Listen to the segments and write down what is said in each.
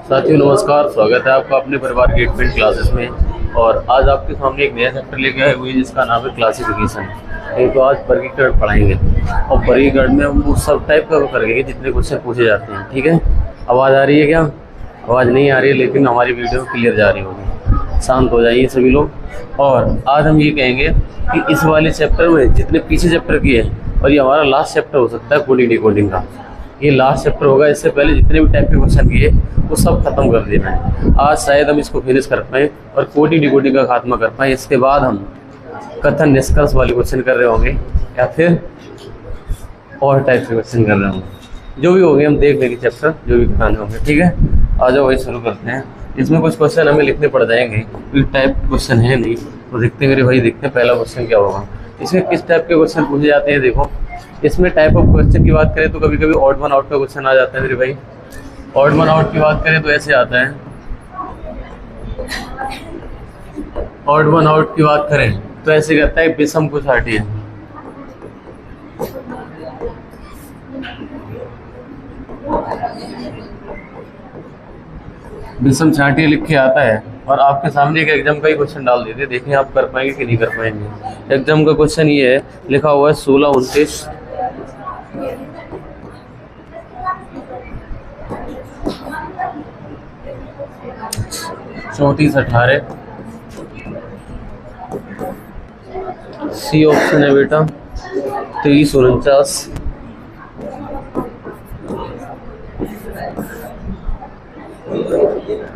साथियों नमस्कार, स्वागत है आपका अपने परिवार की एडमिट क्लासेस में। और आज आपके सामने एक नया चैप्टर लेके आए हुए जिसका नाम है क्लासिफिकेशन। तो आज वर्गीकरण पढ़ाएंगे और वर्गीकरण में हम वो सब टाइप का करेंगे जितने क्वेश्चन पूछे जाते हैं। ठीक है, आवाज़ आ रही है क्या? आवाज़ नहीं आ रही है, लेकिन हमारी वीडियो क्लियर जा रही होगी। शांत हो जाइए सभी लोग। और आज हम ये कहेंगे कि इस वाले चैप्टर में जितने पीछे चैप्टर किए हैं, और ये हमारा लास्ट चैप्टर हो सकता है कोडिंग डिकोडिंग का, ये लास्ट चैप्टर होगा। इससे पहले जितने भी टाइप के क्वेश्चन किए वो सब खत्म कर देना है। आज शायद हम इसको फिनिश कर पाएँ और कोडिंग डिकोडिंग का खात्मा कर पाएँ। इसके बाद हम कथन निष्कर्ष वाले क्वेश्चन कर रहे होंगे या फिर और टाइप के क्वेश्चन कर रहे होंगे। जो भी होंगे हम देख लेंगे, चैप्टर जो भी कराने होंगे। ठीक है, आ जाओ वही शुरू करते हैं। इसमें कुछ क्वेश्चन हमें लिखने पड़ जाएंगे क्योंकि टाइप क्वेश्चन है नहीं, तो देखते मेरे भाई, देखते हैं पहला क्वेश्चन क्या होगा। इसमें किस टाइप के क्वेश्चन पूछे जाते हैं। देखो, इसमें टाइप ऑफ क्वेश्चन की बात करें तो कभी कभी ऑड वन आउट का क्वेश्चन आ जाता है मेरे भाई। ऑड वन आउट की बात करें तो ऐसे आता है। ऑड वन आउट की बात करें तो ऐसे कहता है विषम को छाटिए। विषम छाटिए लिख के आता है और आपके सामने एक एग्जाम का ही क्वेश्चन डाल देते, देखें आप कर पाएंगे कि नहीं कर पाएंगे। एग्जाम का क्वेश्चन ये है, लिखा हुआ है 16, 29, 34, 18। सी ऑप्शन है बेटा 23, 49,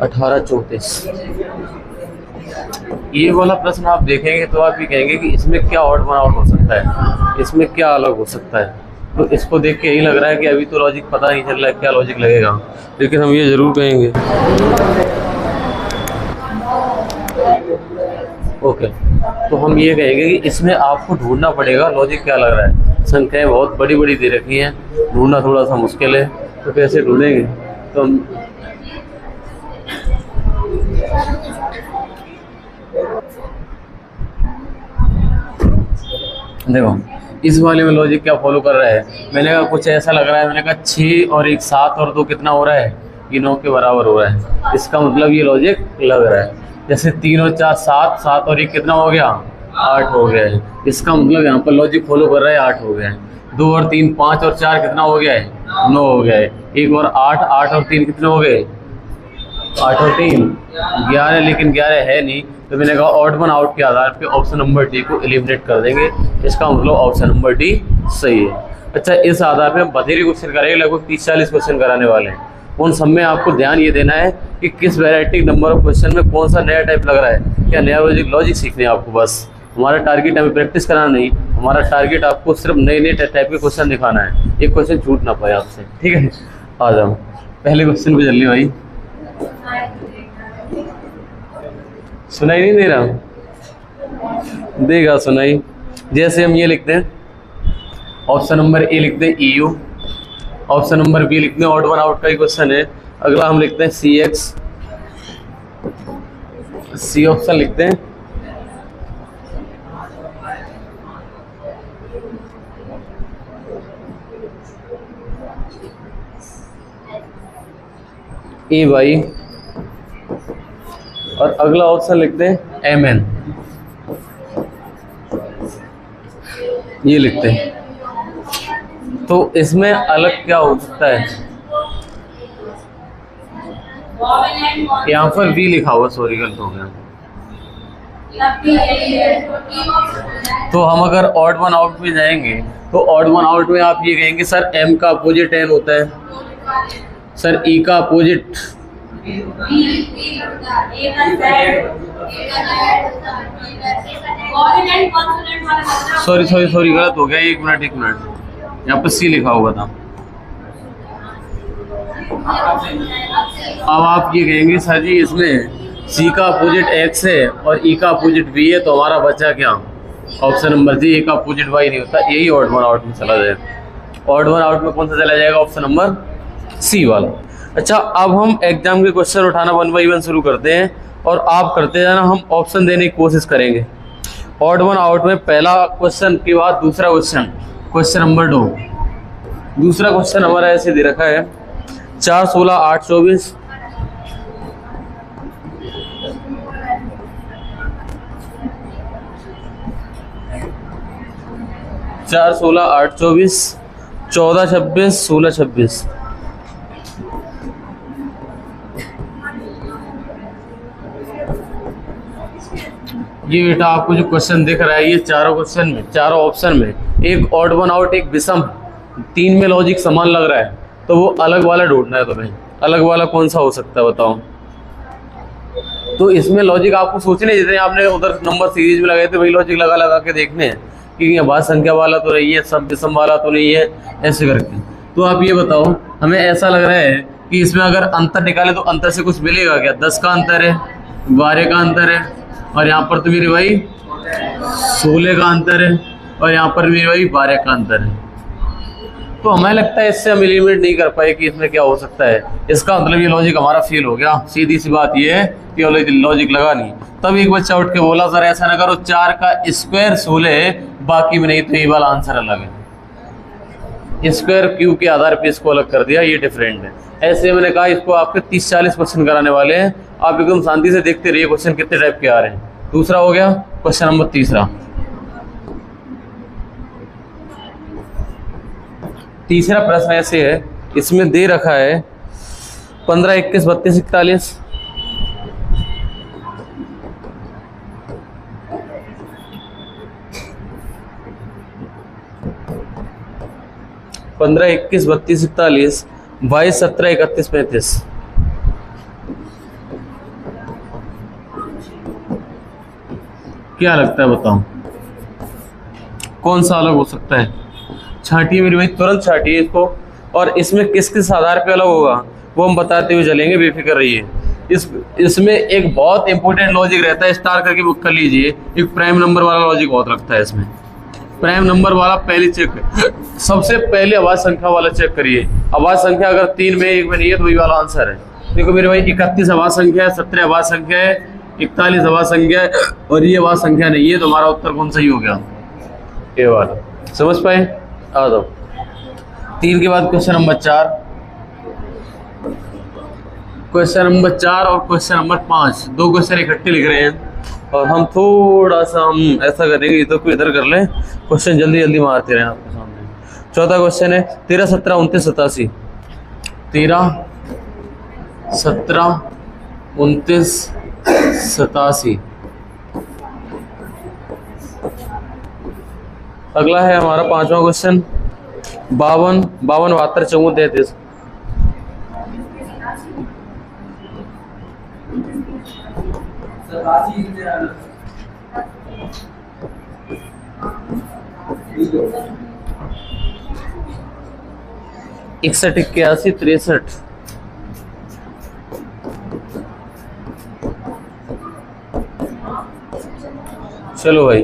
18, 34। ये वाला प्रश्न आप देखेंगे तो आप ये कहेंगे कि इसमें क्या ऑड वन आउट हो सकता है, इसमें क्या अलग हो सकता है। तो इसको देख के यही लग रहा है कि अभी तो लॉजिक पता नहीं चल रहा है क्या लॉजिक लगेगा, लेकिन हम ये जरूर कहेंगे। ओके, तो हम ये कहेंगे कि इसमें आपको ढूंढना पड़ेगा लॉजिक क्या लग रहा है। संख्याएं बहुत बड़ी बड़ी दे रखी हैं, ढूंढना थोड़ा सा मुश्किल है, तो कैसे ढूंढेंगे। तो हम देखो इस वाले में लॉजिक क्या फॉलो कर रहा है। मैंने कहा कुछ ऐसा लग रहा है, मैंने कहा 6 और 1, 7 और 2 कितना हो रहा है, ये 9 के बराबर हो रहा है। इसका मतलब ये लॉजिक लग रहा है। जैसे 3 और 4 7, 7 और 1 कितना हो गया, 8 हो गया है। इसका मतलब यहाँ पर लॉजिक फॉलो कर रहा है, 8 हो गया है। 2 और 3, 5 और 4 कितना हो गया है, 9 हो गया है। 1 और 8, 8 और 3 कितने हो गए, 8 और 3 11, लेकिन 11 है नहीं, तो मैंने कहा ऑड वन आउट के आधार पे ऑप्शन नंबर डी को एलिमिनेट कर देंगे। इसका मतलब ऑप्शन नंबर डी सही है। अच्छा, इस आधार पे हम बथेरी क्वेश्चन करेंगे, लगभग 30-40 क्वेश्चन कराने वाले हैं। उन सब में आपको ध्यान ये देना है कि किस वैरायटी नंबर ऑफ क्वेश्चन में कौन सा नया टाइप लग रहा है, क्या नया लॉजिक सीखने हैं आपको। बस हमारा टारगेट हमें प्रैक्टिस कराना नहीं, हमारा टारगेट आपको सिर्फ नए नए टाइप के क्वेश्चन दिखाना है, एक क्वेश्चन छूट ना पाए आपसे। ठीक है, आ जाओ पहले क्वेश्चन पे चलिए भाई। सुनाई नहीं दे रहा, देगा सुनाई। जैसे हम ये लिखते हैं, ऑप्शन नंबर ए लिखते हैं EU, ऑप्शन नंबर बी लिखते हैं ऑड वन आउट का ही क्वेश्चन है। अगला हम लिखते हैं CX, सी ऑप्शन लिखते हैं। EY और अगला ऑप्शन लिखते हैं MN, ये लिखते हैं। तो इसमें अलग क्या हो सकता है, यहाँ पर V लिखा हुआ, सॉरी गलत हो गया। तो हम अगर ऑड वन आउट में जाएंगे तो ऑड वन आउट में आप ये कहेंगे सर M का अपोजिट N होता है, सर E का अपोजिट सॉरी गलत हो गया, एक मिनट, यहाँ पर C लिखा हुआ था। अब आप ये कहेंगे सर जी इसमें C का अपोजिट X है और E का अपोजिट B है, तो हमारा बचा क्या, ऑप्शन नंबर जी। A का अपोजिट Y नहीं होता, यही ऑड वन आउट में चला जाएगा। ऑड वन आउट में कौन सा चला जाएगा, ऑप्शन नंबर C वाला। अच्छा, अब हम एग्जाम के क्वेश्चन उठाना 1 बाय 1 शुरू करते हैं और आप करते जाना, हम ऑप्शन देने की कोशिश करेंगे। ऑड वन आउट में पहला क्वेश्चन के बाद दूसरा क्वेश्चन, क्वेश्चन नंबर 2। दूसरा क्वेश्चन हमारा ऐसे दे रखा है 4 16 8 24, 4 16 8 24, 14 26, 16 26। ये बेटा आपको जो क्वेश्चन दिख रहा है, ये चारों क्वेश्चन में, चारों ऑप्शन में एक ऑड वन आउट, एक विषम, 3 में लॉजिक समान लग रहा है, तो वो अलग वाला ढूंढना है तुम्हें। अलग वाला कौन सा हो सकता है बताओ? तो इसमें लॉजिक आपको सोचने, जितने आपने उधर नंबर सीरीज में लगाए थे वही लॉजिक लगा लगा के देखने हैं कि ये भाज्य संख्या वाला तो नहीं है, सब विषम वाला तो नहीं है, ऐसे करके। तो आप ये बताओ, हमें ऐसा लग रहा है कि इसमें अगर अंतर निकाले तो अंतर से कुछ मिलेगा क्या? 10 का अंतर है, 12 का अंतर है, और यहाँ पर तो मेरे भाई 16 का अंतर है, और यहाँ पर मेरे भाई 12 का अंतर है। तो हमें लगता है इससे हम एलिमिनेट नहीं कर पाए कि इसमें क्या हो सकता है। इसका मतलब ये लॉजिक हमारा फेल हो गया। सीधी सी बात ये है कि लॉजिक लगा नहीं। तब एक बच्चा उठ के बोला सर ऐसा ना करो, 4 का स्क्वायर 16 बाकी में नहीं, तो ये वाला आंसर अलग है। स्क्वायर क्यू के आधार पे इसको अलग कर दिया, ये डिफरेंट है। ऐसे मैंने कहा इसको आपके 30-40 क्वेश्चन कराने वाले हैं, आप एकदम शांति से देखते रहिए क्वेश्चन कितने टाइप के आ रहे हैं। दूसरा हो गया क्वेश्चन नंबर तीसरा। तीसरा प्रश्न ऐसे है, इसमें दे रखा है 15 21 32 41, 15 21 32 41, 22 17 31 35। क्या लगता है बताओ कौन सा अलग हो सकता है? छांटिए मेरे भाई, तुरंत छांटिए इसको। और इसमें किस किस आधार पे अलग होगा वो हम बताते हुए चलेंगे, बेफिक्र रहिए। इसमें एक बहुत इंपॉर्टेंट लॉजिक रहता है, स्टार करके बुक कर लीजिए। एक प्राइम नंबर वाला लॉजिक बहुत लगता है इसमें। प्राइम नंबर वाला पहले चेक, सबसे पहले आवाज संख्या वाला चेक करिए। आवाज संख्या अगर 3 में 1 में नहीं है तो वही वाला आंसर है। देखो मेरे भाई 31 आवाज संख्या है, 17 आवाज संख्या है, 41 आवाज संख्या है, और ये आवाज संख्या नहीं है, तो हमारा उत्तर कौन सही हो गया? ये वाला। समझ पाए? आ जाओ 3 के बाद क्वेश्चन नंबर 4, क्वेश्चन नंबर 4 और क्वेश्चन नंबर 5, 2 क्वेश्चन इकट्ठे लिख रहे हैं। और हम थोड़ा सा हम ऐसा करेंगे, तो कोई इधर कर लें, क्वेश्चन जल्दी जल्दी मारते रहे आपके सामने। चौथा क्वेश्चन है 13 17 29 87, 13 17 29 87। अगला है हमारा 5वां क्वेश्चन 52 52 72 54 33। इकसठ 81 63। चलो भाई,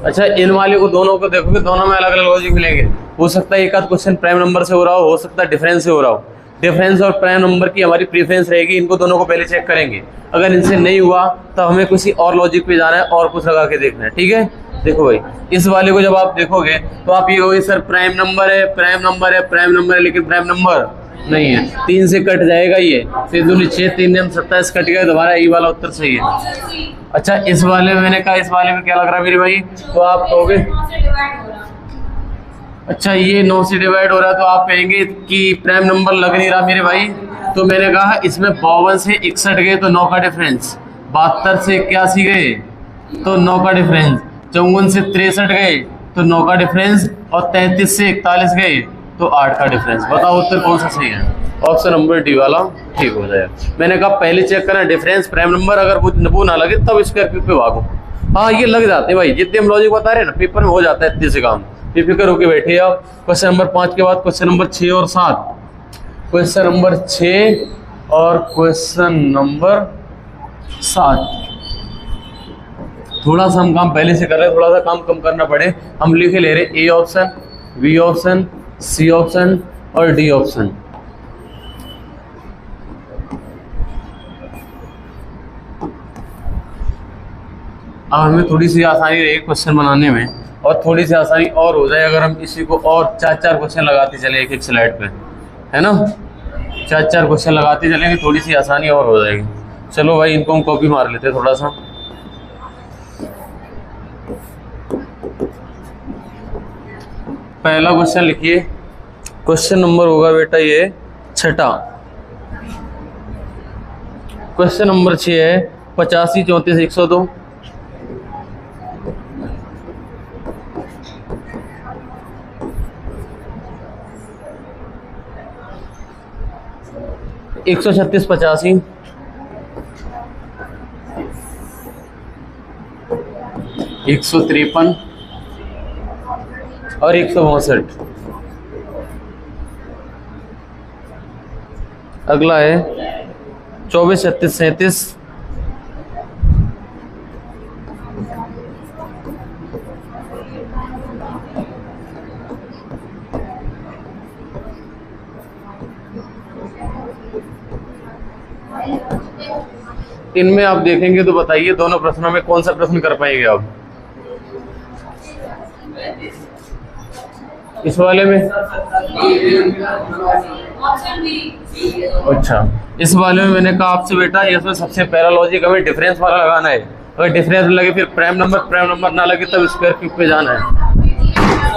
अच्छा इन वाले को दोनों को देखोगे, दोनों में अलग अलग लॉजिक मिलेंगे। हो सकता है एक आध क्वेश्चन प्राइम नंबर से हो रहा हो सकता है डिफरेंस से हो रहा हो। डिफरेंस और प्राइम नंबर की हमारी प्रेफरेंस रहेगी, इनको दोनों को पहले चेक करेंगे। अगर इनसे नहीं हुआ तो हमें किसी और लॉजिक पे जाना है और कुछ लगा के देखना है, ठीक है। देखो भाई इस वाले को जब आप देखोगे तो आप ये कहोगे सर प्राइम नंबर है, प्राइम नंबर है, प्राइम नंबर है, लेकिन प्राइम नंबर नहीं है। 3 से कट जाएगा ये, फिर 2 6 3 27 कट गया, दोबारा ये वाला उत्तर सही है। अच्छा इस वाले में मैंने कहा, इस वाले में क्या लग रहा है मेरे भाई, तो आप कहोगे अच्छा ये 9 से डिवाइड हो रहा है, तो आप कहेंगे कि प्राइम नंबर लग नहीं रहा मेरे भाई। तो मैंने कहा इसमें 52 से 61 गए तो 9 का डिफरेंस, 72 से 81 गए तो 9 का डिफरेंस, 54 से 63 गए तो 9 का डिफरेंस, और 33 से 41 गए तो 8 का डिफरेंस। बताओ उत्तर कौन सा सही है? ऑप्शन नंबर डी वाला ठीक हो जाएगा। मैंने कहा पहले चेक करना डिफरेंस, प्राइम नंबर, अगर वो ना लगे तब स्क्वायर क्यूब पे भागो। हाँ ये लग जाते हैं भाई, जितने हम लॉजिक बता रहे हैं ना पेपर में हो जाता है इतने से काम, बेफिक्र होके बैठे आप। क्वेश्चन नंबर 5 के बाद क्वेश्चन नंबर 6 और 7, क्वेश्चन नंबर 6 और क्वेश्चन नंबर 7। थोड़ा सा हम काम पहले से कर रहे हैं, थोड़ा सा काम कम करना पड़े, हम लिखे ले रहे A option, B option, C option और डी ऑप्शन। अब हमें थोड़ी सी आसानी रहेगी क्वेश्चन बनाने में, और थोड़ी सी आसानी और हो जाए अगर हम इसी को और 4-4 क्वेश्चन लगाते चले एक एक स्लाइड पे, है ना। 4-4 क्वेश्चन लगाते चलेंगे, थोड़ी सी आसानी और हो जाएगी। चलो भाई इनको हम कॉपी मार लेते हैं थोड़ा सा। पहला क्वेश्चन लिखिए, क्वेश्चन नंबर होगा बेटा ये 6। क्वेश्चन नंबर 6 है 85 34 102। एक 136 85 153 और 162। अगला है 24 36 37। इनमें आप देखेंगे तो बताइए दोनों प्रश्नों में कौन सा प्रश्न कर पाएंगे आप। इस वाले में अच्छा, इस वाले में मैंने कहा आपसे बेटा इसमें सबसे पहला लॉजिक हमें डिफरेंस वाला लगाना है। अगर डिफरेंस लगे फिर प्राइम नंबर ना लगे तब स्क्वायर क्यूब पे जाना है।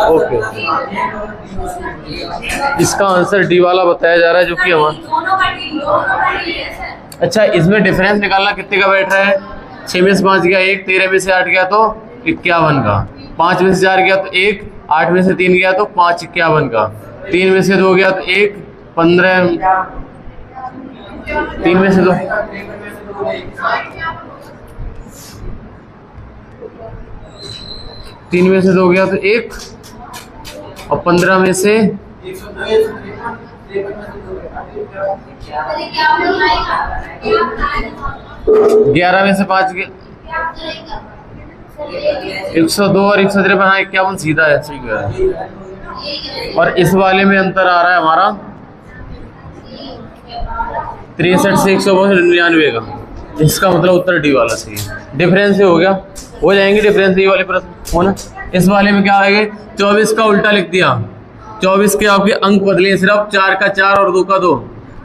ओके, इसका आंसर डी वाला बताया जा रहा है जो कि हमारा। अच्छा, इसमें डिफरेंस निकालना कितने का बैठ रहा है। 6 में से 5 गया 1, 13 में से 8 गया तो 51 का, 5 में से 4 गया तो 1, 8 में से 3 गया तो 5 51 का, 3 में से 2 गया तो 1 15, 3 में से 2 3 में से 2 गया तो 1 और 15 में से 11 में से 5 के 102 और 153। हाँ 51 सीधा है, सही कह रहा है। और इस वाले में अंतर आ रहा है हमारा 63 से 199 का। इसका मतलब उत्तर डी वाला सही है। डिफरेंस से हो गया, हो जाएंगे डिफरेंस ये वाले प्रश्न हो ना। इस वाले में क्या आएगा, 24 का उल्टा लिख दिया। 24 के आपके अंक बदले सिर्फ 4 का 4 और 2 का 2,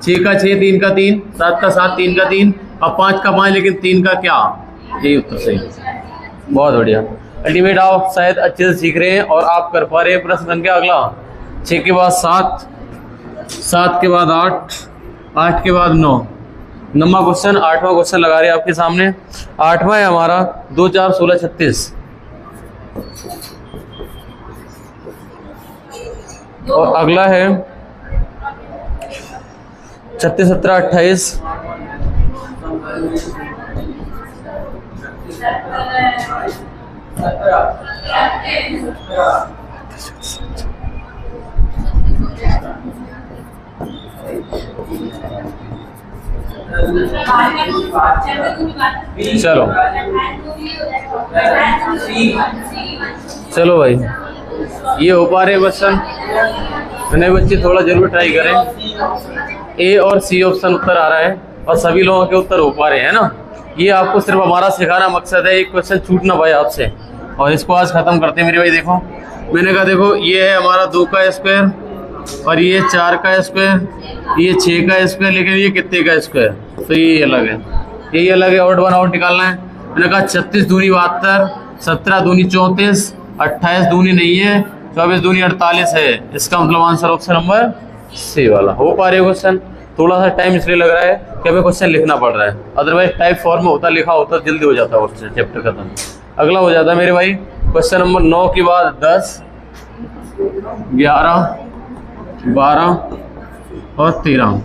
6 का 6, 3 का 3, 7 का 7, 3 का 3 और 5 का 5, लेकिन 3 का क्या, यही उत्तर सही। बहुत बढ़िया, अल्टीमेट आप शायद अच्छे से सीख रहे हैं और आप कर पा रहे हैं। प्रश्न संख्या अगला 6 के बाद 7, 7 के बाद 8, 8 के बाद 9, 9वां क्वेश्चन 8वां क्वेश्चन लगा रहे हैं आपके सामने। 8वां है हमारा 2 4 16 36 और अगला है 36 17 28 चलो चलो भाई, ये हो पा रहे क्वेश्चन। मैंने बच्चे थोड़ा जरूर ट्राई करें। ए और सी ऑप्शन उत्तर आ रहा है और सभी लोगों के उत्तर हो पा रहे हैं ना। ये आपको सिर्फ हमारा सिखाना मकसद है, एक क्वेश्चन छूट ना पाए आपसे, और इसको आज खत्म करते हैं मेरे भाई। देखो मैंने कहा, देखो ये है हमारा 2 का स्क्वायर और ये 4 का स्क्वायर, ये 6 का स्क्वायर, लेकिन ये कितने का स्क्वायर, तो ये अलग है, यही अलग है। ऑड वन आउट निकालना है। मैंने कहा 36 दूनी 72, 17 दूनी 34, 28 दूनी नहीं है, 24 दूनी 48 है। इसका मतलब आंसर ऑप्शन नंबर सी वाला। हो पा रहे क्वेश्चन। थोड़ा सा टाइम इसलिए लग रहा है कि हमें क्वेश्चन लिखना पड़ रहा है, अदरवाइज टाइप फॉर्म में होता, लिखा होता, जल्दी हो जाता है चैप्टर खत्म। अगला हो जाता है मेरे भाई क्वेश्चन नंबर 9 के बाद 10, 11, 12 और 13।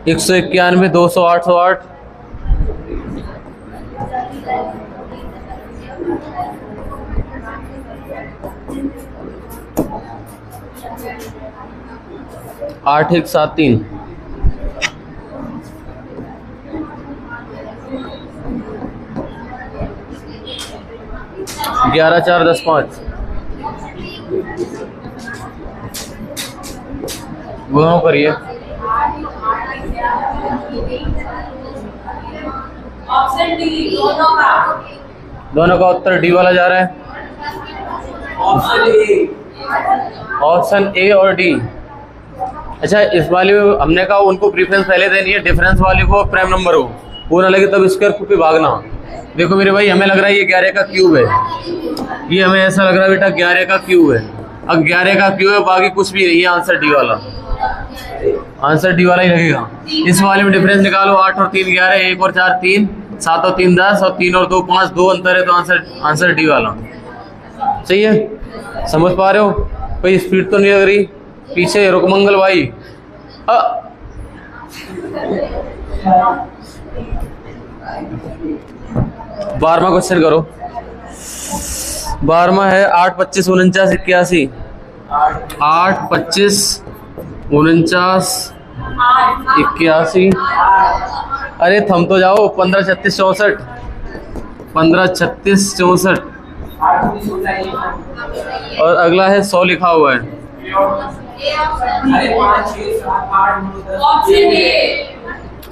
191, 200, 808, 8 1 7 3, 11 4 10 5। दोनों करिए। ऑप्शन डी दोनों का उत्तर डी वाला जा रहा है। ऑप्शन ए और डी। अच्छा, इस वाले हमने कहा उनको प्रीफरेंस पहले देनी है, डिफरेंस वाले को प्राइम नंबर हो, वो ना लगे तब स्क्वायर रूट पे भागना। देखो मेरे भाई, हमें लग रहा है ये 11 का क्यूब है, ये हमें ऐसा लग रहा है बेटा 11 का क्यूब है। अब 11 का क्यूब है, बाकी कुछ भी नहीं है, आंसर डी वाला, आंसर डी वाला ही लगेगा। इस वाले में डिफरेंस निकालो, 8 और 3 11, 1 और 4 3, 7 और 3 10, और 3 और 2 5, 2 अंतर है, तो आंसर डी वाला सही है। समझ पा रहे हो? कोई स्पीड तो नहीं लग रही पीछे? रुकमंगल भाई 12वां क्वेश्चन करो। 12वां है 8 25 49 81। 8 25 49 81। अरे थम तो जाओ। 15 36 64। 15 36 64। और अगला है 100 लिखा हुआ है।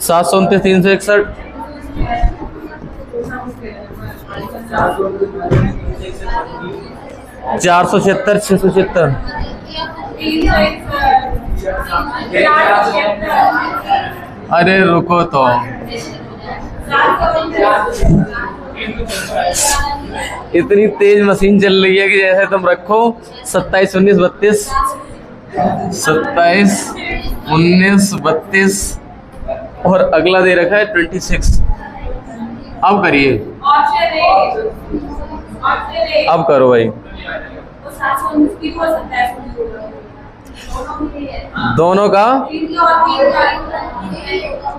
729 361। 476 676। अरे रुको तो, इतनी तेज मशीन चल रही है कि जैसे तुम रखो 27 19 32, 27 19 32 और अगला दे रखा है 26। अब करिए, अब करो भाई। दोनों का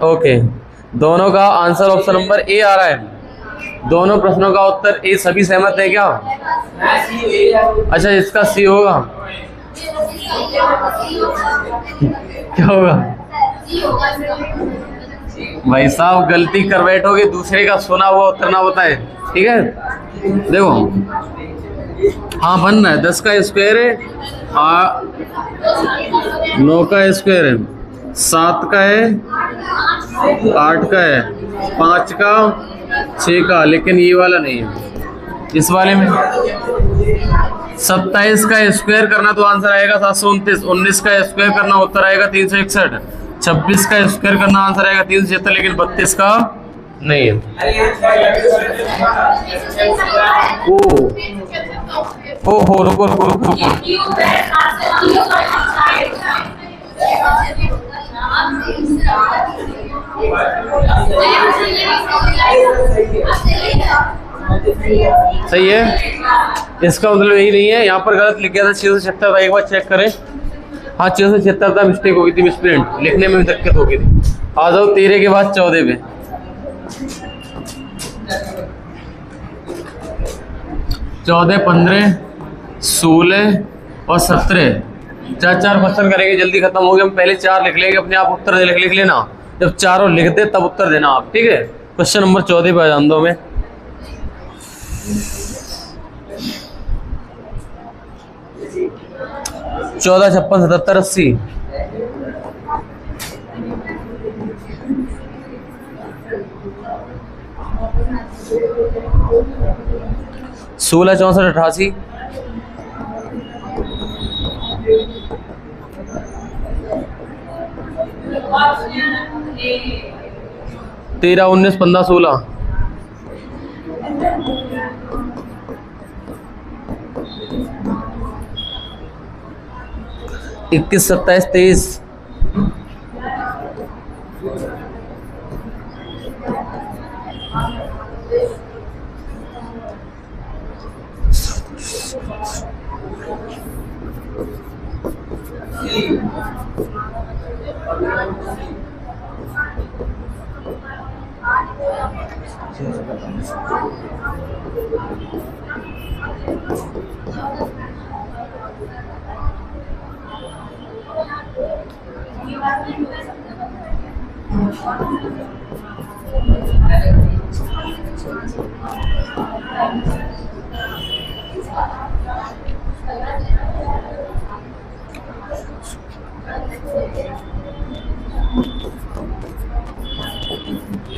ओके, दोनों का आंसर ऑप्शन नंबर ए आ रहा है। दोनों प्रश्नों का उत्तर ए। सभी सहमत है क्या? अच्छा, इसका सी होगा। क्या होगा भाई साहब? गलती कर बैठोगे, दूसरे का सुना हुआ उत्तर ना बताए, ठीक है? देखो, हाँ बन रहा है। 10 का स्क्वायर है, 9 का स्क्वायर है, 7 का है, 8 का है, 5 का, 6 का, लेकिन ये वाला नहीं है। इस वाले में 27 का स्क्वायर करना तो आंसर आएगा 729। 19 का स्क्वायर करना उत्तर आएगा 361। 26 का स्क्वायर करना आंसर आएगा 376, लेकिन 32 का नहीं है। ओ रुको रुको रुको रुको। सही है, इसका मतलब यही नहीं है। यहाँ पर गलत लिख गया था, 676 था। एक बार चेक करें। हाँ 676 था, मिस्टेक हो गई थी, मिसप्रिंट, लिखने में भी दिक्कत हो गई थी। आ जाओ 13 के बाद 14 पे। 14 15 16 और 17 4 क्वेश्चन करेंगे, जल्दी खत्म हो गया। हम पहले 4 लिख लेंगे, अपने आप उत्तर लिख लेना। जब चारों लिख दे तब उत्तर देना आप, ठीक है? क्वेश्चन नंबर 14 पे आ जान दो हमें। 14 56 77 80। 16 64 88। 13 19 15 16। 21 27 23।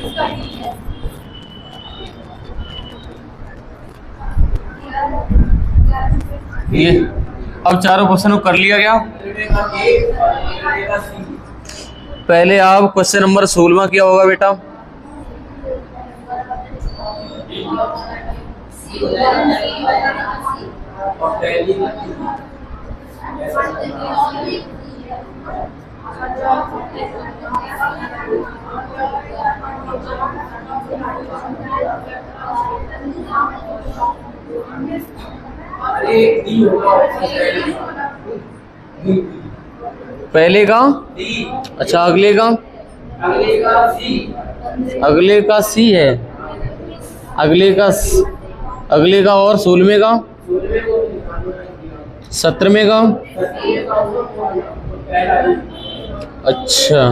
इसका ये अब चारों क्वेश्चन को कर लिया गया। पहले आप क्वेश्चन नंबर 16 किया होगा बेटा। पहले का, अच्छा अगले का, अगले का सी है, अगले का और 16वें का, 17वें का। अच्छा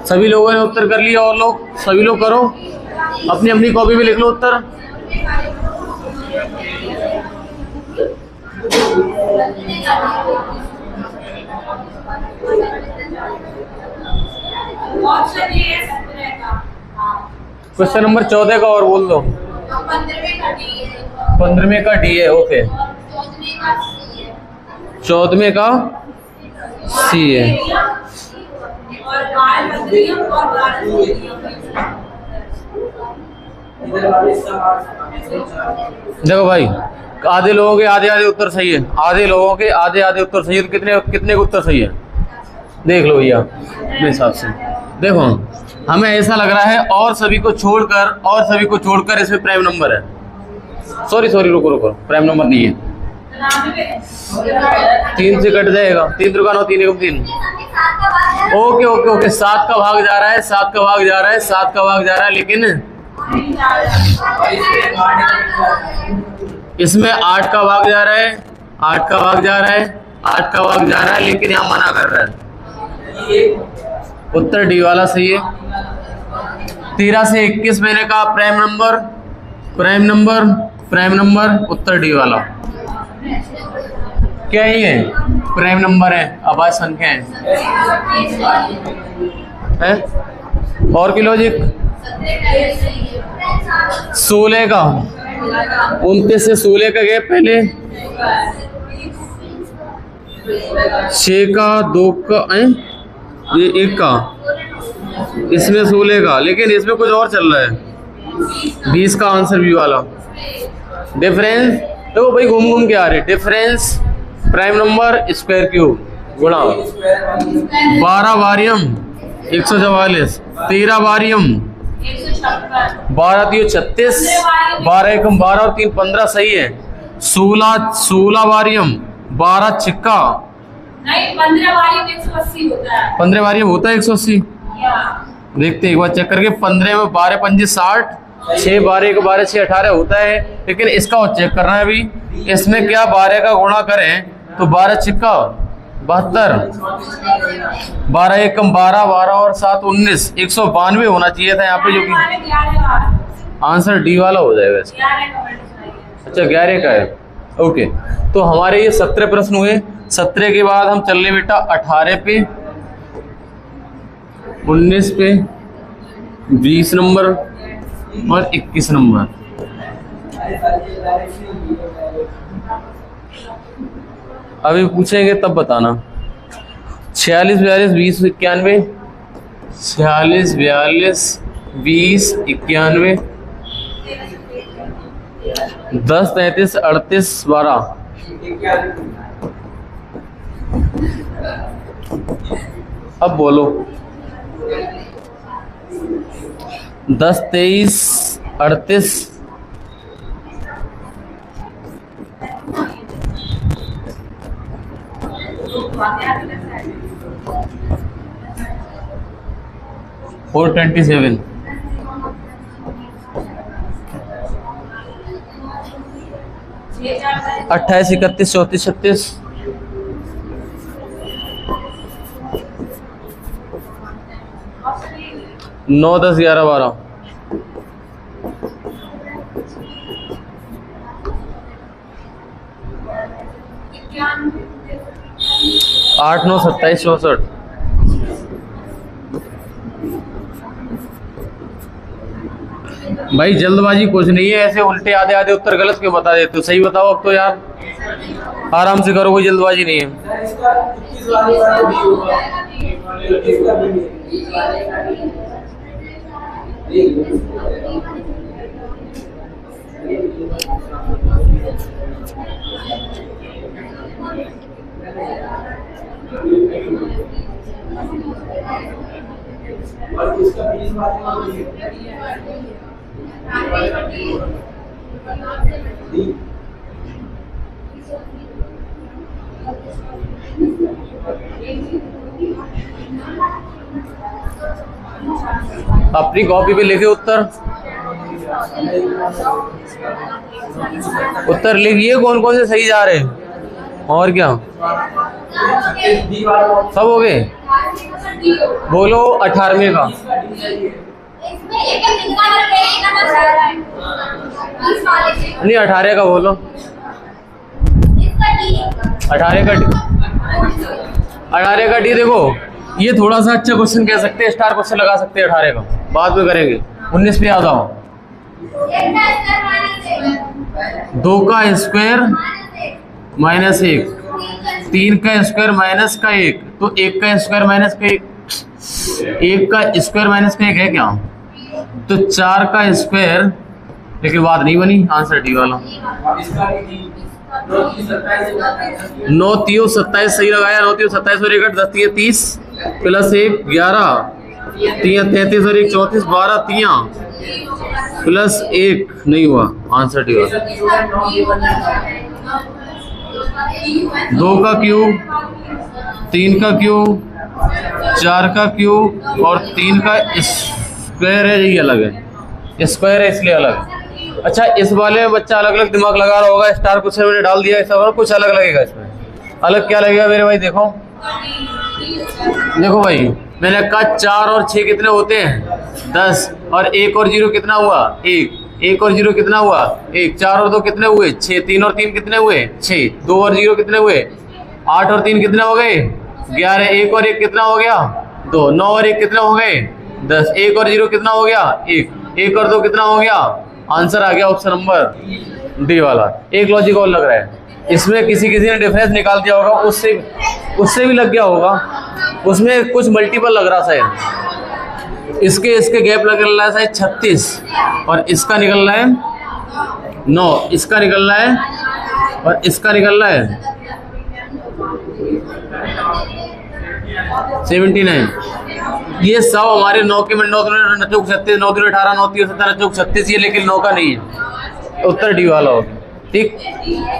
सभी लोगों ने उत्तर कर लिया? और लोग, सभी लोग करो, अपनी अपनी कॉपी में लिख लो उत्तर। क्वेश्चन नंबर 14 का और बोल दो। 15वें का डी है, ओके। 14वें का सी है। देखो भाई, आधे लोगों के आधे आधे उत्तर सही है, आधे लोगों के आधे आधे उत्तर सही है, तो कितने कितने का उत्तर सही है देख लो भैया मेरे हिसाब से। देखो हमें ऐसा लग रहा है और सभी को छोड़कर इसमें प्राइम नंबर है। सॉरी रुको, प्राइम नंबर नहीं है। 3 से कट जाएगा, 3 3 9 3 1 3। ओके 7 का भाग जा रहा है, 7 का भाग जा रहा है, लेकिन इसमें 8 का भाग जा रहा है, 8 का भाग जा रहा है, लेकिन यहाँ मना कर रहा है। उत्तर डी वाला सही है। 13 से 21 मैंने कहा प्राइम नंबर, उत्तर डी वाला। क्या ही है? प्राइम नंबर है, अभाज्य संख्या है? और की लॉजिक 16 का 29 से 16 का गैप, पहले 6 का 2 का ये 1 का, इसमें 16 का, लेकिन इसमें कुछ और चल रहा है। 20 का आंसर बी वाला। डिफरेंस देखो भाई, घूम के आ रहे। Difference prime number square cube गुणा 12 बारियम 144, 13 बारियम 12 3 36, 12 1 12 और 3 15 सही है। 16 बारियम 12 छिक्का नहीं, 15 बारियम 180 होता है। 15 बारियम होता है 180। देखते हैं एक बार चेक करके। 15 में 12 पंजे 60, 6 12 1 12 6 18 होता है, लेकिन इसका और चेक करना है अभी। इसमें क्या 12 का गुणा करें तो 12 छिक्का 72, 12 1 12 12 और 7 19, 192 होना चाहिए था यहाँ पे, जो कि आंसर डी वाला हो जाएगा इसका। अच्छा 11 का है, ओके। तो हमारे ये 17 प्रश्न हुए। 17 के बाद हम चल रहे बेटा 18 पे, 19 पे, 20 नंबर और 21 नंबर। अभी पूछेंगे तब बताना। 46 42 20 91, 46 42 20 91, 10 33 38 12। अब बोलो 10 23 38 427, 28 31 34 36, 9 10 11 12, 8 9 27 64। भाई जल्दबाजी कुछ नहीं है, ऐसे उल्टे आधे आधे उत्तर गलत क्यों बता देते हो? सही बताओ अब तो यार। आराम से करो, कोई जल्दबाजी नहीं है। अपनी कॉपी पे लिखे उत्तर, उत्तर लिखिए कौन कौन से सही जा रहे हैं। और क्या सब हो गए? बोलो 18वें का। नहीं 18 का बोलो। 18 का डी। देखो ये थोड़ा सा अच्छा क्वेश्चन कह सकते हैं, स्टार क्वेश्चन लगा सकते हैं 18 का, बाद में करेंगे। 19 पे आ जाओ। 2 का स्क्वायर माइनस 1, 3 का स्क्वायर माइनस का 1, तो 1 का स्क्वायर माइनस का 1, 1 का स्क्वायर माइनस का 1 है क्या? तो 4 का स्क्वायर, लेकिन बात नहीं बनी, आंसर डी वाला। 9 3 27 सही लगाया। 9 3 27 और 1 10 3 30 प्लस 1 11 3 33 और 1 34 12 3 प्लस 1 नहीं हुआ, आंसर डी वाला। 2 का क्यूब, 3 का क्यूब, 4 का क्यूब और 3 का स्क्वायर है, यही अलग है, स्क्वायर है इसलिए अलग है। अच्छा इस वाले में बच्चा अलग अलग दिमाग लगा रहा होगा, स्टार क्वेश्चन मैंने डाल दिया, इस वाला कुछ अलग लगेगा इसमें। अलग क्या लगेगा मेरे भाई? देखो देखो भाई, मैंने कहा 4 और 6 कितने होते हैं? 10, और 1 और 0 कितना हुआ? 1, 1 और 0 कितना हुआ? 1, 4 और 2 कितने हुए? 6, 3 और 3 कितने हुए? 6, 2 और 0 कितने हुए? 8 और 3 कितने हो गए? 11, 1 और 1 कितना हो गया? 2, 9 और 1 कितने हो गए? 10, 1 और 0 कितना हो गया? 1, 1 और 2 कितना हो गया? आंसर आ गया ऑप्शन नंबर डी वाला। एक लॉजिक और लग रहा है इसमें, किसी ने डिफरेंस निकाल दिया होगा, उससे भी लग गया होगा। उसमें कुछ मल्टीपल लग रहा शायद, इसके गैप लग रहा है शायद 36, और इसका निकल रहा है 9, इसका निकल रहा है और इसका निकल रहा है 79। ये सब हमारे 9 के मिनट 9 9 36 9 18 9 17 36, ये लेकिन 9 का नहीं है, उत्तर डी वाला होगा। ठीक,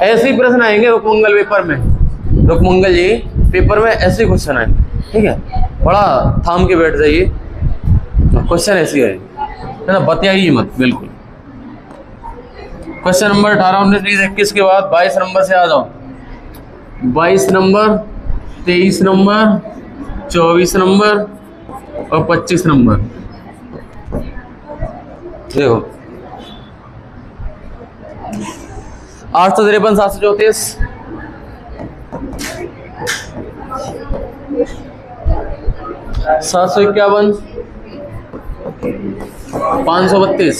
ऐसे ही प्रश्न आएंगे रुकमंगल पेपर में, रुकमंगल जी पेपर में ऐसे क्वेश्चन आए। ठीक है, बड़ा थाम के बैठ जाइए, क्वेश्चन ऐसे है ना, बतियाइए मत बिल्कुल। क्वेश्चन नंबर 18 19 20 21 के बाद 22 नंबर से आ जाओ। 22 नंबर, 23 नंबर, 24 नंबर और 25 नंबर। देखो 853 734 751 532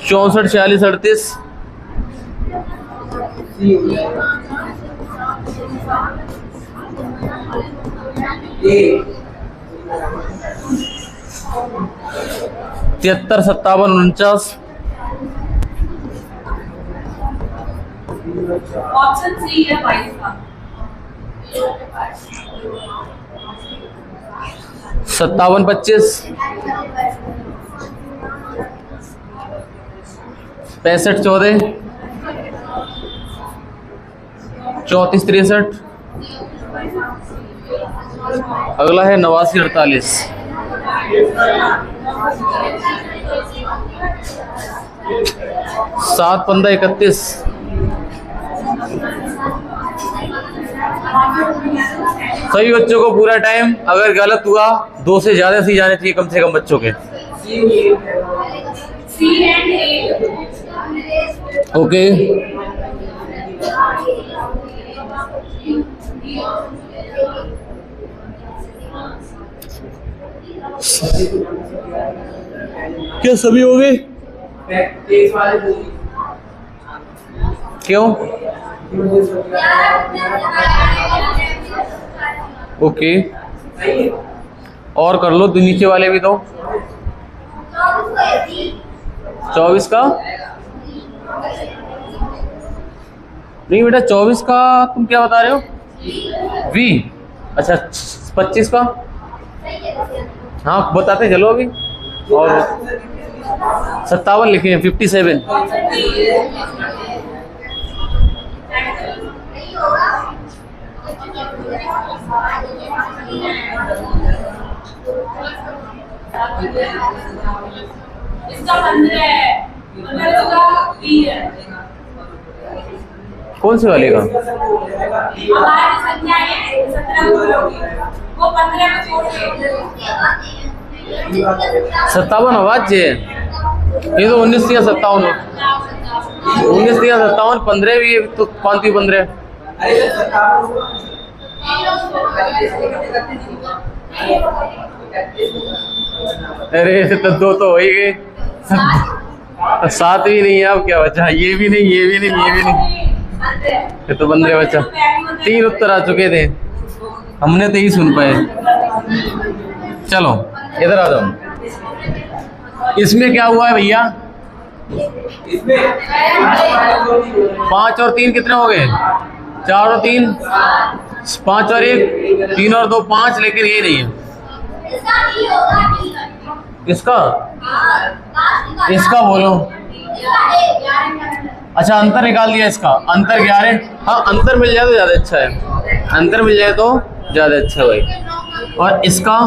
64 46 38 73 57 49। ऑप्शन सी है 22 का। 57 25 65 14 34 63। अगला है 89 48। 7 15 31। सभी बच्चों को पूरा टाइम, अगर गलत हुआ 2 से ज्यादा सही जाने चाहिए कम से कम बच्चों के। ओके क्या सभी हो गए? क्यों? ओके, और कर लो नीचे वाले भी तो। 24 का नहीं बेटा, 24 का तुम क्या बता रहे हो? V। अच्छा 25 का? हाँ बताते चलो अभी। और 57 लिखे हैं, 57। इसका 15 है, 15 का B है। कौन से वाले का? हमारी संख्या है 17 वो 15 में छोड़ के 57 आवाज है ये तो 19 या 57 हो। 19 या 57, 15 भी है तो 5 15। अरे तो दो तो हो ही गए, 7 भी नहीं है। अब क्या बचा? ये भी नहीं, ये भी नहीं, ये भी नहीं, ये तो 15 बचा। 3 उत्तर आ चुके थे, हमने तो ही सुन पाए। चलो इधर आ जाओ। इसमें क्या हुआ है भैया? 5 और 3 कितने हो गए? 4 और 3 5 और 1 3 और 2 5, लेकिन ये नहीं है। इसका इसका बोलो। अच्छा अंतर निकाल दिया इसका, अंतर 11। हाँ अंतर मिल जाए तो ज़्यादा अच्छा है, अंतर मिल जाए तो ज़्यादा अच्छा है भाई। और इसका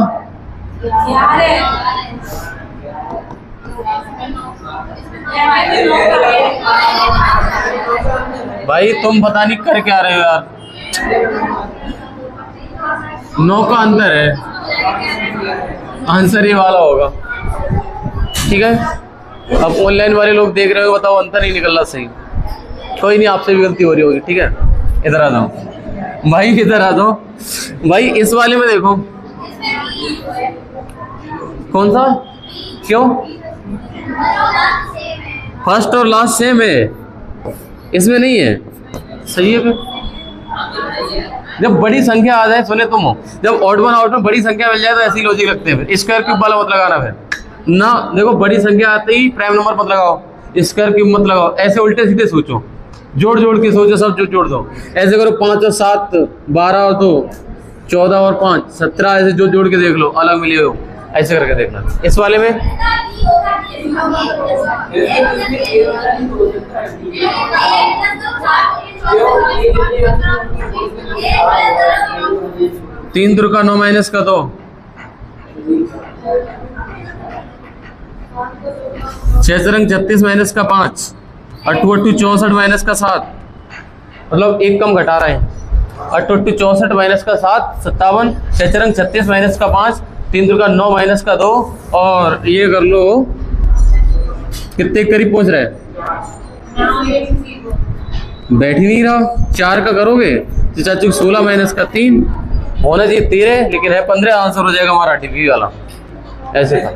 भाई तुम पता नहीं कर क्या रहे हो यार। 9 का अंतर है, आंसर ये वाला होगा। ठीक है, अब ऑनलाइन वाले लोग देख रहे हो, बताओ अंतर नहीं निकल रहा सही। कोई नहीं, आपसे भी गलती हो रही होगी। ठीक है इधर आ जाओ भाई, इधर आ जाओ भाई। इस वाले में देखो, कौन सा? क्यों? फर्स्ट और लास्ट सेम है, इसमें नहीं है। सही है फिर। जब बड़ी संख्या आ जाए, सुने तुम हो, जब ऑड वन आउट में बड़ी संख्या मिल जाए तो ऐसी लॉजिक रखते हैं। फिर स्क्वायर क्यूब वाला मत लगाना फिर ना। देखो बड़ी संख्या आते ही प्राइम नंबर मत लगाओ, स्क्वायर क्यूब मत लगाओ, ऐसे उल्टे सीधे सोचो, जोड़ जोड़ के सोचो, सब जोड़ दो। ऐसे करो 5 और 7 12 और 2 14 और 5 17, ऐसे जो जोड़ के देख लो अलग मिले हो, ऐसे करके देखना। इस वाले में 3 3 का 9 माइनस का 2, 6 36 माइनस का 5, 8 8 64 माइनस का 7, मतलब एक कम घटा रहे हैं। 8 8 64 माइनस का 7 57, 6 36 माइनस का 5, 3 का 9 माइनस का 2, और ये कर लो कितने करीब पहुंच रहे हैं। बैठ ही नहीं रहा। 4 का करोगे तो चाचू 16 माइनस का 3 होना चाहिए 13, लेकिन है 15। आंसर हो जाएगा हमारा टीवी वाला। ऐसे था।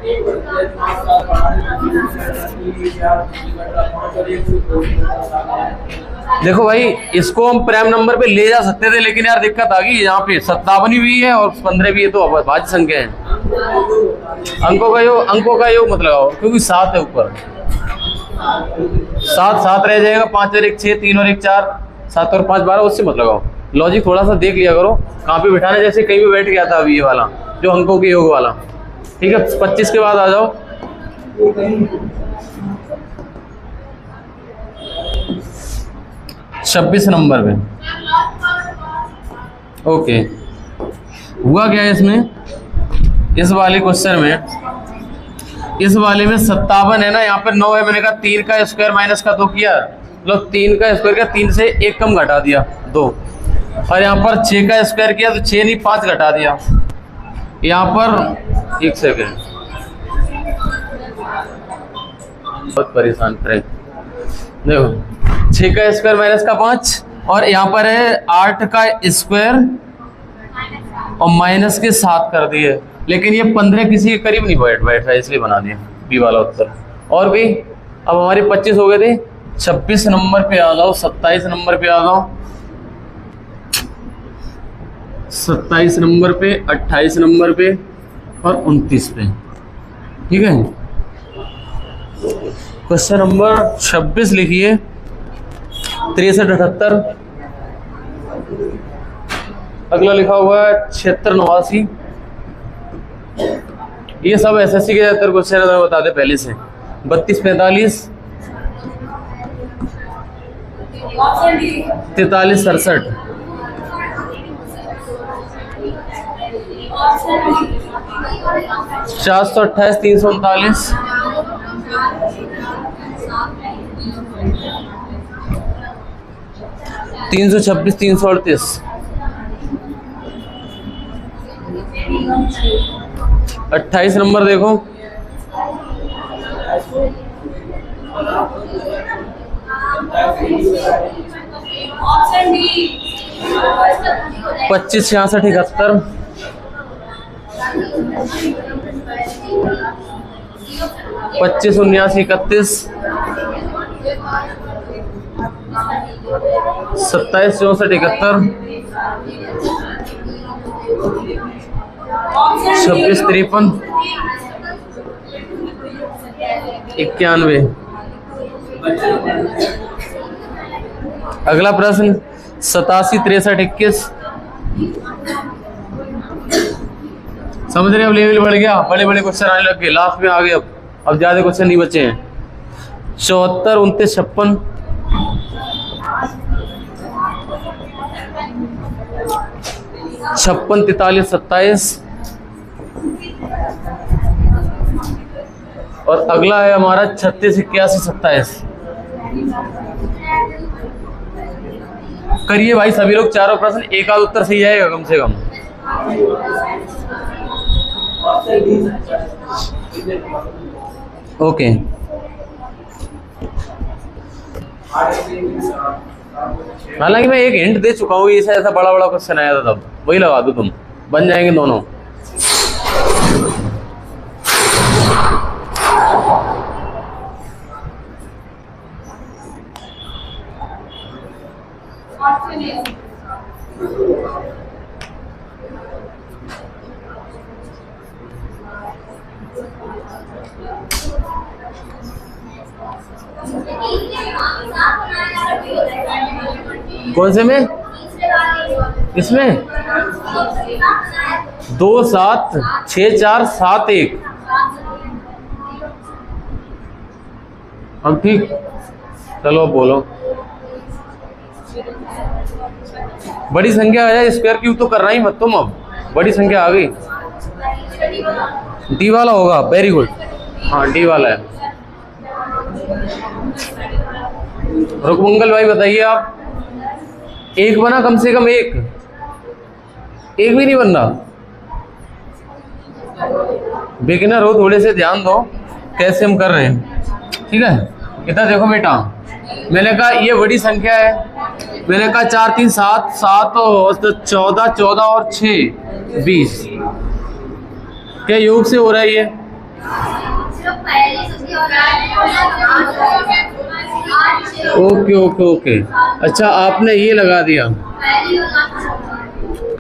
देखो भाई, इसको हम प्राइम नंबर पे ले जा सकते थे, लेकिन यार दिक्कत आ गई। यहाँ पे 57 भी है और 15 भी है, तो भाज्य संख्या है। अंकों का योग मत लगाओ, क्योंकि 7 है ऊपर। 7 रह जाएगा। 5 और 1 6, 3 और 1 4, 7 और 5 12, उससे मत लगाओ। लॉजिक थोड़ा सा देख लिया करो कहाँ पे बिठाना। जैसे कहीं भी बैठ गया था अभी ये वाला, जो अंकों के योग वाला। ठीक है, 25 के बाद आ जाओ। 26 नंबर पे। ओके, हुआ क्या है इसमें? इस वाले क्वेश्चन में, इस वाले में 57 है ना, यहाँ पर 9 है। मैंने कहा 3 का स्क्वायर माइनस का 2 किया, मतलब 3 का स्क्वायर किया, 3 से 1 कम घटा दिया 2। और यहाँ पर 6 का स्क्वायर किया तो 6 नहीं 5 घटा दिया। यहाँ पर 1 सेकेंड, बहुत परेशान करे। देखो 6 का स्क्वायर माइनस का 5, और यहाँ पर है 8 का स्क्वायर और माइनस के 7 कर दिए, लेकिन ये 15 किसी के करीब नहीं बैठ रहा है, इसलिए बना दिया बी वाला उत्तर। और भी अब हमारे 25 हो गए थे, 26 नंबर पे आ जाओ, 27 नंबर पे आ जाओ, 27 नंबर पे, 28 नंबर पे और 29 पे। ठीक है, क्वेश्चन नंबर 26 लिखिए, 63 78। अगला लिखा हुआ है 76 89। ये सब एसएससी के ज्यादातर क्वेश्चन है, बता दे पहले से। 32 45, option D 43 67, option D 428 339, 326 338, 28 number देखो, ऑप्शन डी 25 66 71, 25 79 31, 27 64 71, 26 53 91। अगला प्रश्न 87 63 21। समझ रहे हैं, अब लेवल बढ़ गया, बड़े बड़े क्वेश्चन आने लग गए, लास्ट में आ गए। अब ज्यादा क्वेश्चन नहीं बचे हैं। 74 29 56, 56 43 27 और अगला है हमारा 36 81 27। करिए भाई सभी लोग, चारों प्रश्न एक आध उत्तर सही जाएगा कम से कम। ओके, हालांकि मैं एक हिंट दे चुका हूँ, ऐसा ऐसा बड़ा बड़ा क्वेश्चन आया था तब, वही लगा दो, तुम बन जाएंगे दोनों। ऑप्शन ए कौन से में? इसमें 2 7 6 4 7 1। अब ठीक, चलो बोलो। बड़ी संख्या आ जाए, स्क्वायर क्यूब तो करना ही मत तुम। अब बड़ी संख्या आ गई, डी वाला होगा। वेरी गुड, हाँ डी वाला है। रुकमंगल भाई बताइए आप, एक बना कम से कम, एक भी नहीं बनना। बिगिनर हो, थोड़े से ध्यान दो कैसे हम कर रहे हैं। ठीक है, इधर देखो बेटा, मैंने कहा ये बड़ी संख्या है, मैंने कहा 4 3 7 7 और 14 14 और 6 20। क्या योग से हो रहा है ये? ओके ओके ओके, अच्छा आपने ये लगा दिया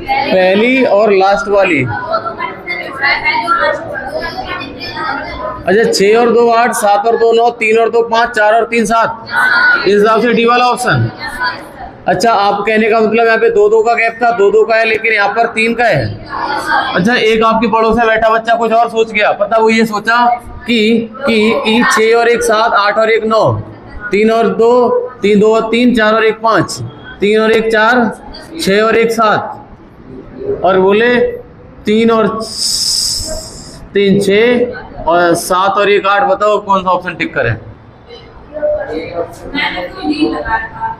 पहली और लास्ट वाली। अच्छा 6 और 2 8, 7 और 2 9, 3 और 2 5, 4 और 3 7, इस हिसाब से डी वाला ऑप्शन। अच्छा आप कहने का मतलब यहाँ पे 2 2 का गैप था, 2 2 का है, लेकिन यहाँ पर 3 का है। अच्छा एक आपके पड़ोस में बैठा बच्चा कुछ और सोच गया, पता वो ये सोचा कि 6 और 1 7, 8 और 1 9, 3 और 2 3 2 और 3, 4 और 1 5, 3 और 1 4, 6 और 1 7, और बोले 3 और 3 6 और 7 और 1 8। बताओ कौन सा ऑप्शन टिक करें? मैंने तो डी लगाया था।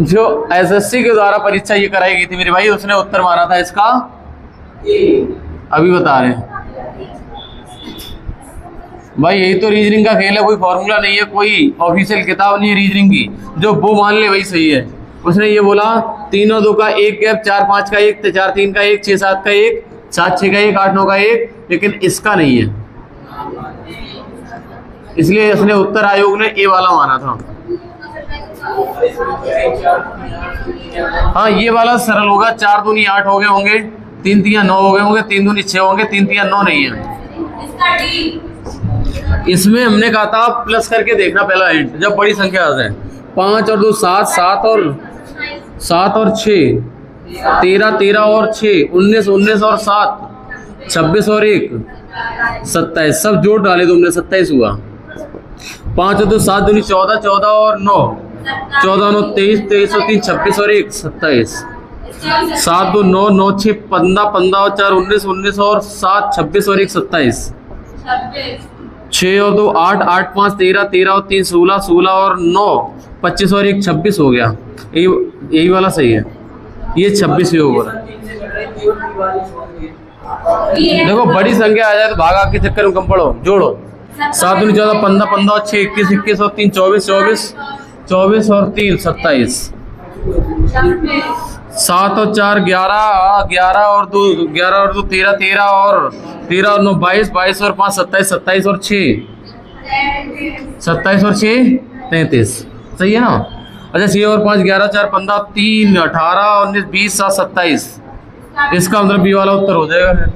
जो एसएससी के द्वारा परीक्षा ये कराई गई थी मेरे भाई, उसने उत्तर माना था इसका अभी बता रहे हैं भाई। यही तो रीजनिंग का खेल है, कोई फॉर्मूला नहीं है, कोई ऑफिशियल किताब नहीं है रीजनिंग की, जो वो मान ले वही सही है। उसने ये बोला 3 और 2 का 1 गैप, 4 5 का 1, 4 3 का 1, 6 7 का 1, 7 6 का 1, 8 9 का 1, लेकिन इसका नहीं है। इसलिए इसने उत्तर आयोग ने ए वाला माना था। हाँ ये वाला सरल होगा, 4 दूनी 8 हो गए होंगे, 3 तिया 9 हो गए होंगे, 3 दूनी 6 होंगे, 3 तिया 9 नहीं है। इसका डी, इसमें हमने कहा था प्लस करके देखना, पहला हिंट, जब बड़ी संख्या आ जाए। 5 और 2 7, 7 और 6 13, 13 और 6 19, 19 और 7 26 और 1 27, सब जोड़ डाले तुमने, 27 हुआ। 5 और 2 7 दूनी 14, 14 और 9 14 9 23, 23 और 3 26 और 1 27, 7 2 9 9 6 15, 15 और 4 19, 19 और 7 26 और 1 27, 6 और 2 8, 8 5 13, 13 और 3 16, 16 और 9 25 और 1 26 हो गया। यही वाला सही है, ये 26 ही होगा। देखो बड़ी संख्या आ जाए तो भागा के चक्कर में कम पड़ो, जोड़ो। 7 दूनी 14, 15 15 और 6 21, 21 और 3 24, 24 24 और 3 27, 7 और 4 11, 11 और 2 11 और 2 13, 13 और 9 22, 22 और 5 27, 27 और 6 27 और 6 33, सही है ना। अच्छा 6 और 5 11 4 15 3 18 19 20 7 27, इसका मतलब बी वाला उत्तर हो जाएगा फिर,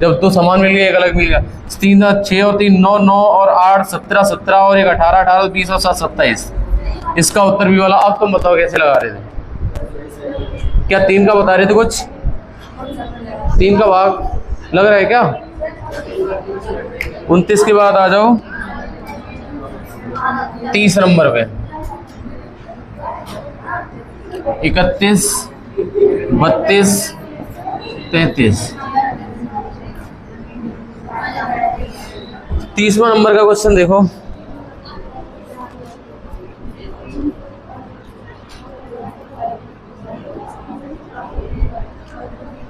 जब तो समान मिल गया एक अलग मिल गया। 3 6 और 3 9 9 और 8 17 17 और 1 18 18 20 और 7 27, इसका उत्तर बी वाला। अब तुम बताओ कैसे लगा रहे थे, क्या 3 का बता रहे थे कुछ? 3 का भाग लग रहा है क्या? 29 के बाद आ जाओ 30 नंबर पे। 31 32 33, 30वां नंबर का क्वेश्चन देखो।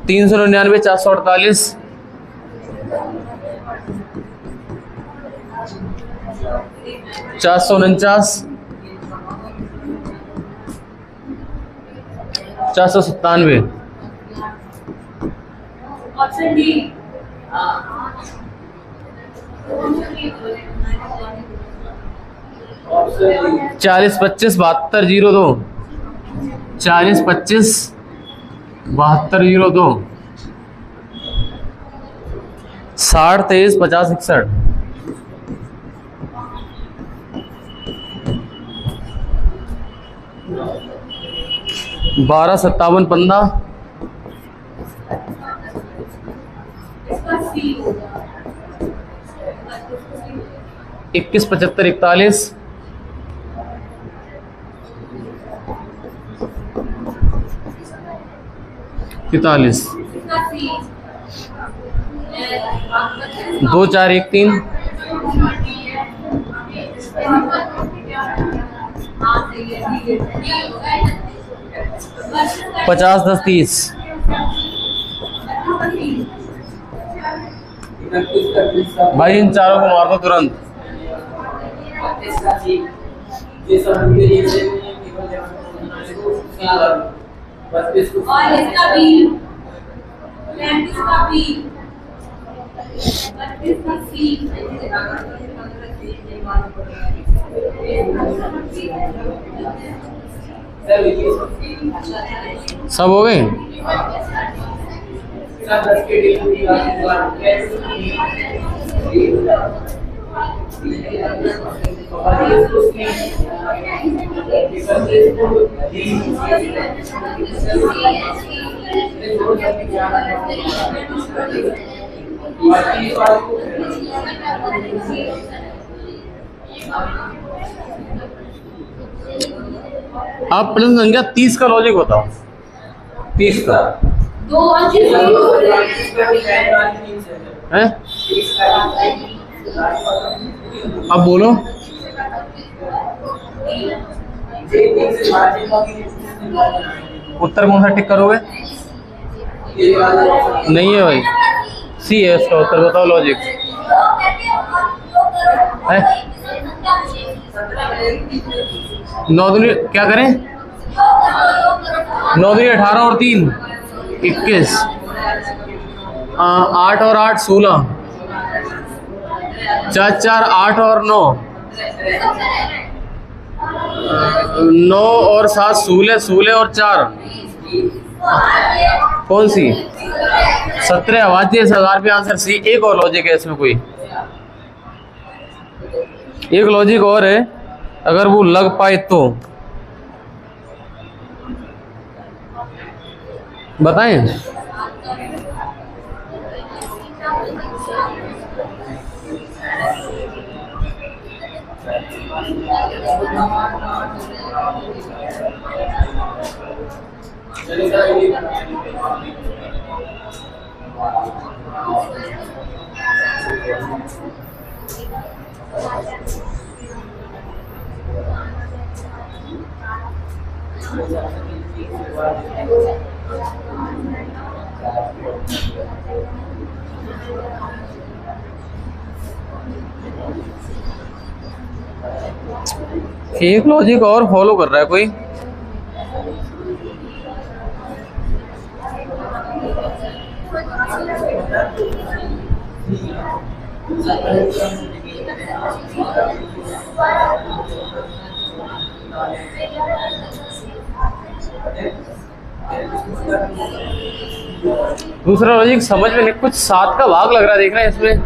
तीन 399 448 449 497, ऑप्शन डी। 40 25 72 02, 40 25 72 02, 60 23 50 61, 12 57 15, इसका सी, 21 75 41, 43, इसका सी, 2 4 1 3, 50 10 30, भाई इन चारों को मार दो तुरंत। और इसका बी, 35 का बी, 32 का सी, सब हो गए। आप प्रश्न संख्या 30 का लॉजिक बताओ। 30 का दो और है, अब बोलो। उत्तर कौन सा टिक करोगे? नहीं है भाई, सी है इसका उत्तर। बताओ लॉजिक है। 9 दूनी क्या करें? 9 दूनी 18 और 3 21, 8 और 8 16, 4 4 8 और 9, 9 और 7 16 16 और 4 कौन सी 17 आवाज 1000 पे आंसर सी। एक और लॉजिक है इसमें, कोई एक लॉजिक और है, अगर वो लग पाए तो बताएं। एक लॉजिक और फॉलो कर रहा है कोई। दूसरा लॉजिक समझ में नहीं, कुछ 7 का भाग लग रहा है, देख रहे हैं इसमें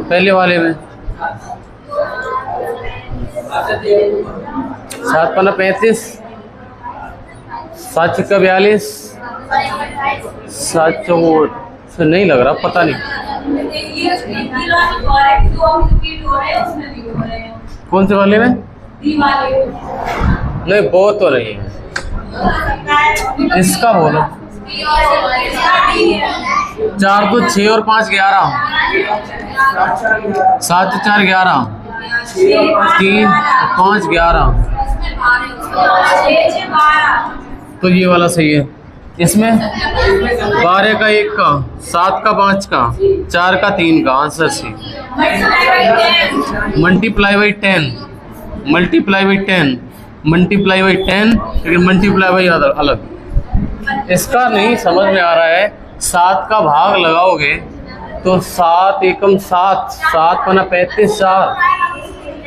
पहले वाले में 7 पन्ना 35, 7 छक्का 42, 7 चौक से नहीं लग रहा, पता नहीं कौन से वाले में। नहीं वो तो नहीं है, इसका बोलो। 4 तो 6 और 5 11, 7 4 11, 3 5 11, तो ये वाला सही है। इसमें 12 का 1 का, 7 का 5 का, 4 का 3 का, answer C. Multiply by 10, multiply by 10, multiply by 10, लेकिन मल्टीप्लाई बाई अलग। इसका नहीं समझ में आ रहा है। 7 का भाग लगाओगे तो 7 एकम 7, 7 पना 35, 4,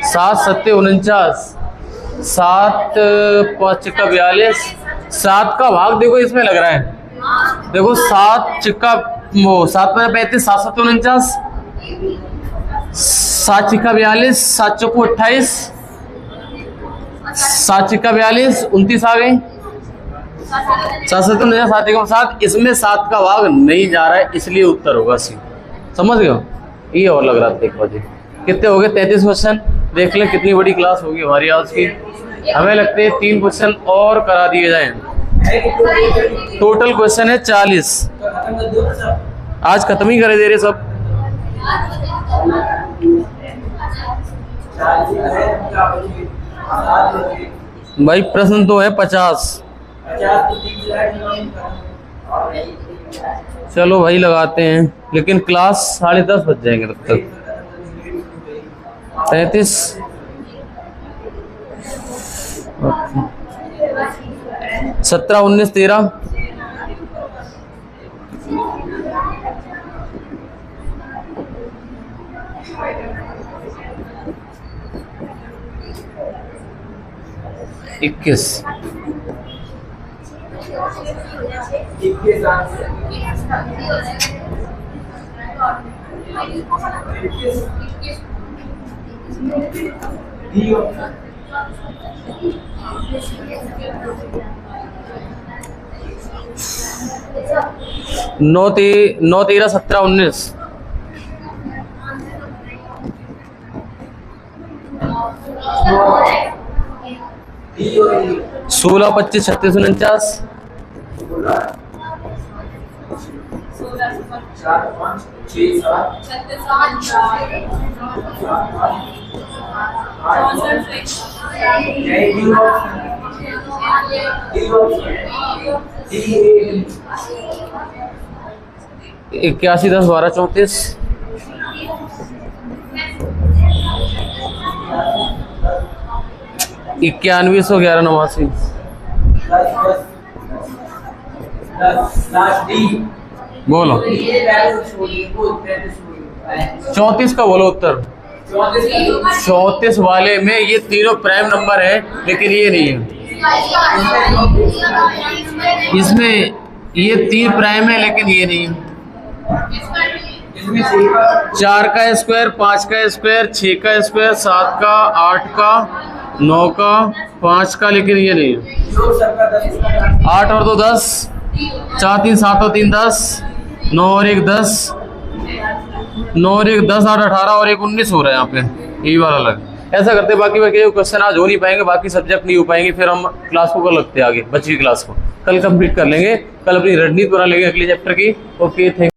7 सत्ते 49, 7 5 चिक्का 42, 7 का भाग देखो इसमें लग रहा है, देखो 7 चिक्का वो 7 पना 35, 7 सत्ते 49, 7 चिक्का 42, 7 चौको 28, 7 चिक्का 42, 29 आ गई, 7 सत्ते 49, 7 एकम 7। इसमें 7 का भाग नहीं जा रहा है, इसलिए उत्तर होगा सी। समझ गए हो? ये और लग रहा था एक बजे। कितने हो गए? 33 क्वेश्चन। देख लें कितनी बड़ी क्लास होगी हमारी आज की। हमें लगते हैं 3 क्वेश्चन और करा दिए जाएं। टोटल क्वेश्चन है 40। आज खत्म ही करे दे रहे सब। भाई प्रश्न तो है 50। चलो भाई लगाते हैं, लेकिन क्लास 10:30 बज जाएंगे तब तक। 33 17 19 13 21 9 13 17 19 16 25 36 49 81 10 12 34 91 89 बोलो 34 का बोलो उत्तर। 34 वाले में ये तीनों प्राइम नंबर है, लेकिन ये नहीं है। इसमें ये 3 प्राइम है, लेकिन ये नहीं है। 4 का स्क्वायर, 5 का स्क्वायर, 6 का स्क्वायर, 7 का, 8 का, 9 का, 5 का, लेकिन ये नहीं है। 8 और 2 10, 4 3 7 और 3 10, 9 और 1 10, 9 और 1 10, 8 18 और 1 19 हो रहा है यहाँ पे, यही वाला अलग। ऐसा करते बाकी क्वेश्चन आज हो नहीं पाएंगे, बाकी सब्जेक्ट नहीं हो पाएंगे, फिर हम क्लास को कल लगते हैं आगे, बच्ची की क्लास को कल कंप्लीट कर लेंगे। कल अपनी रणनीति बना लेंगे अगले चैप्टर की। Okay, thank